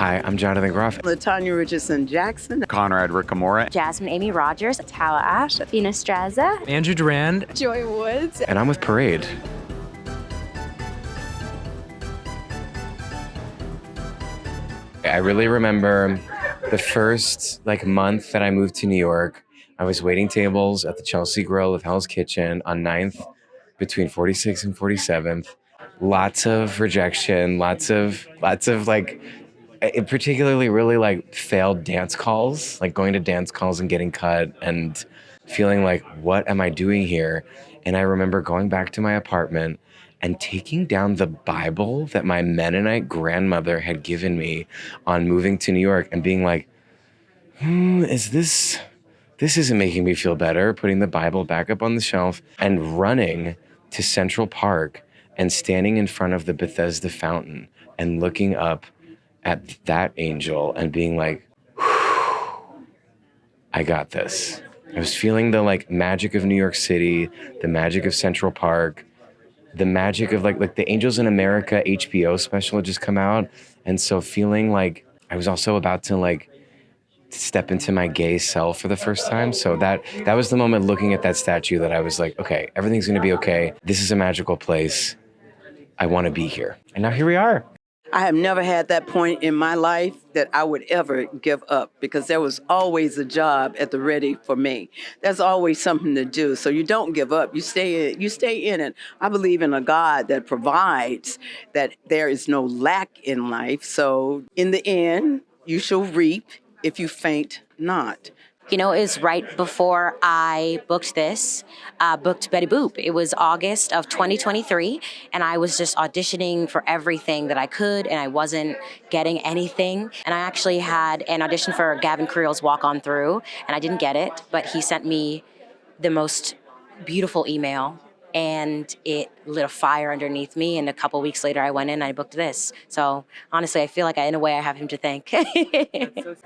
Hi, I'm Jonathan Groff. LaTanya Richardson Jackson. Conrad Ricamora. Jasmine Amy Rogers. Tala Ashe. Fina Strazza. Andrew Durand. Joy Woods. And I'm with Parade. I really remember the first month that I moved to New York. I was waiting tables at the Chelsea Grill of Hell's Kitchen on 9th between 46th and 47th. Lots of rejection, lots of particularly really failed dance calls, going to dance calls and getting cut and feeling like, what am I doing here? And I remember going back to my apartment and taking down the Bible that my Mennonite grandmother had given me on moving to New York and being like, this isn't making me feel better, putting the Bible back up on the shelf and running to Central Park and standing in front of the Bethesda fountain and looking up at that angel and being like, I got this. I was feeling the magic of New York City, the magic of Central Park, the magic of the Angels in America HBO special had just come out. And so feeling like I was also about to step into my gay self for the first time. So that was the moment looking at that statue that I was like, okay, everything's gonna be okay. This is a magical place. I wanna be here. And now here we are. I have never had that point in my life that I would ever give up because there was always a job at the ready for me. There's always something to do. So you don't give up. You stay in it. I believe in a God that provides, that there is no lack in life. So in the end, you shall reap if you faint not. You know, it was right before I booked this, booked Betty Boop. It was August of 2023, and I was just auditioning for everything that I could, and I wasn't getting anything. And I actually had an audition for Gavin Creel's Walk On Through, and I didn't get it, but he sent me the most beautiful email, and it lit a fire underneath me, and a couple weeks later I went in and I booked this. So honestly, I feel like in a way I have him to thank.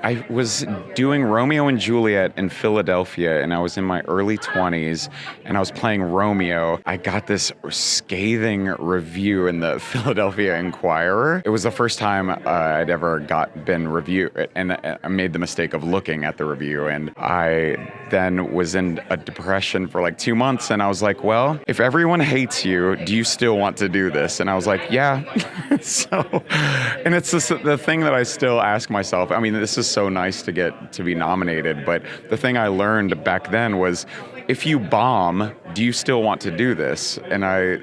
I was doing Romeo and Juliet in Philadelphia, and I was in my early 20s, and I was playing Romeo. I got this scathing review in the Philadelphia Inquirer. It was the first time I'd ever been reviewed, and I made the mistake of looking at the review, and I then was in a depression for 2 months, and I was like, well, if everyone hates you, do you still want to do this? And I was like, yeah. And it's the thing that I still ask myself. I mean, this is so nice to get to be nominated, but the thing I learned back then was, if you bomb, do you still want to do this? And I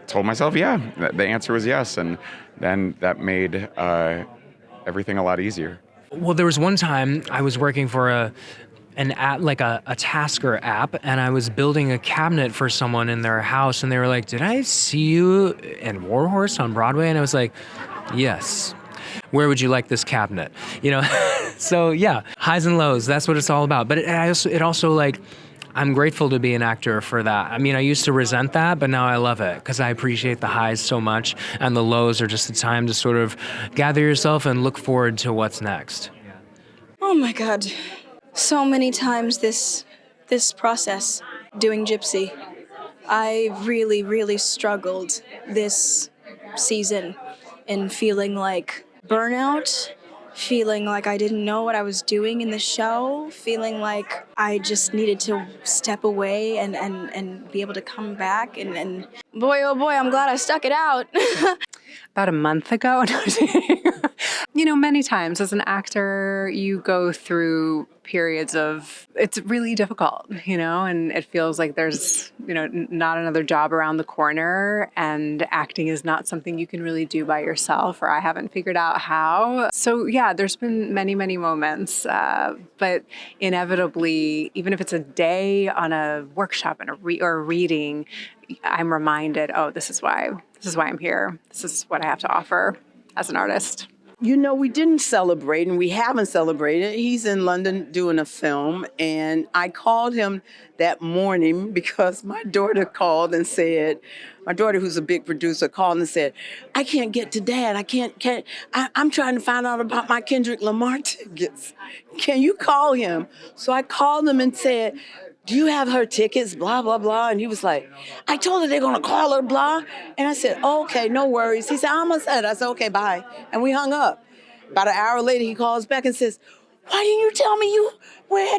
told myself, yeah. The answer was yes, and then that made everything a lot easier. Well, there was one time I was working for an app, a Tasker app, and I was building a cabinet for someone in their house, and they were like, did I see you in Warhorse on Broadway? And I was like, yes. Where would you like this cabinet? So yeah, highs and lows, that's what it's all about. But it also I'm grateful to be an actor for that. I mean, I used to resent that, but now I love it because I appreciate the highs so much, and the lows are just the time to sort of gather yourself and look forward to what's next. Oh my God. So many times this process, doing Gypsy, I really, really struggled this season in feeling like burnout, feeling like I didn't know what I was doing in the show, feeling like I just needed to step away and be able to come back. And boy, oh boy, I'm glad I stuck it out. About a month ago. Many times as an actor, you go through periods of, it's really difficult, and it feels like there's, not another job around the corner, and acting is not something you can really do by yourself, or I haven't figured out how. So yeah, there's been many, many moments, but inevitably, even if it's a day on a workshop and or a reading, I'm reminded, this is why I'm here. This is what I have to offer as an artist. We didn't celebrate, and we haven't celebrated. He's in London doing a film, and I called him that morning because my daughter called and said, my daughter, who's a big producer, called and said, I can't get to Dad. I'm trying to find out about my Kendrick Lamar tickets. Can you call him? So I called him and said, do you have her tickets, blah, blah, blah? And he was like, I told her they're going to call her, blah. And I said, okay, no worries. He said, I almost said. I said, okay, bye. And we hung up. About an hour later, he calls back and says, why didn't you tell me you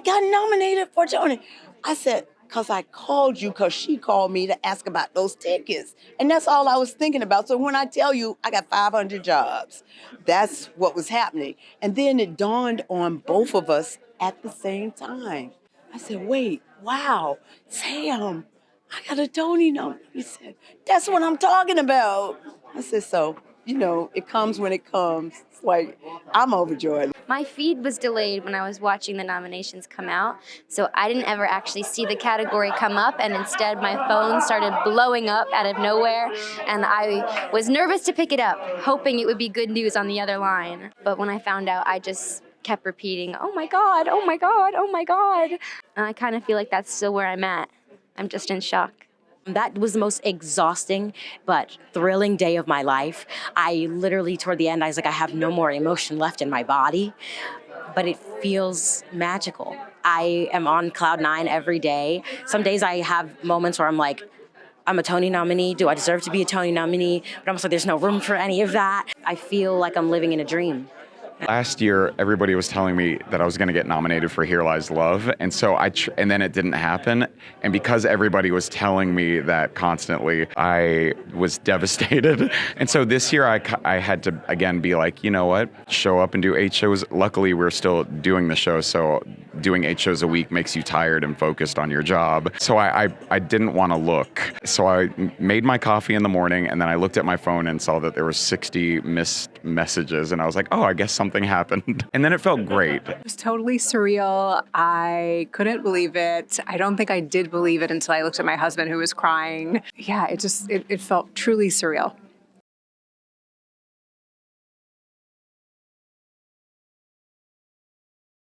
got nominated for Tony? I said, because I called you because she called me to ask about those tickets. And that's all I was thinking about. So when I tell you I got 500 jobs, that's what was happening. And then it dawned on both of us at the same time. I said, wait, wow, Sam, I got a Tony nomination. He said, that's what I'm talking about. I said, so, it comes when it comes. It's like, I'm overjoyed. My feed was delayed when I was watching the nominations come out, so I didn't ever actually see the category come up, and instead my phone started blowing up out of nowhere, and I was nervous to pick it up, hoping it would be good news on the other line. But when I found out, I just kept repeating, oh my God, oh my God, oh my God. And I kind of feel like that's still where I'm at. I'm just in shock. That was the most exhausting but thrilling day of my life. I literally, toward the end, I was like, I have no more emotion left in my body, but it feels magical. I am on cloud nine every day. Some days I have moments where I'm like, I'm a Tony nominee. Do I deserve to be a Tony nominee? But I'm also, there's no room for any of that. I feel like I'm living in a dream. Last year, everybody was telling me that I was going to get nominated for Here Lies Love, and so and then it didn't happen. And because everybody was telling me that constantly, I was devastated. And so this year, I had to again be like, you know what, show up and do 8 shows. Luckily, we're still doing the show, so doing 8 shows a week makes you tired and focused on your job. So I didn't want to look. So I made my coffee in the morning, and then I looked at my phone and saw that there were 60 missed messages, and I was like, oh, I guess something happened. And then it felt great. It was totally surreal. I couldn't believe it. I don't think I did believe it until I looked at my husband, who was crying. Yeah, it felt truly surreal.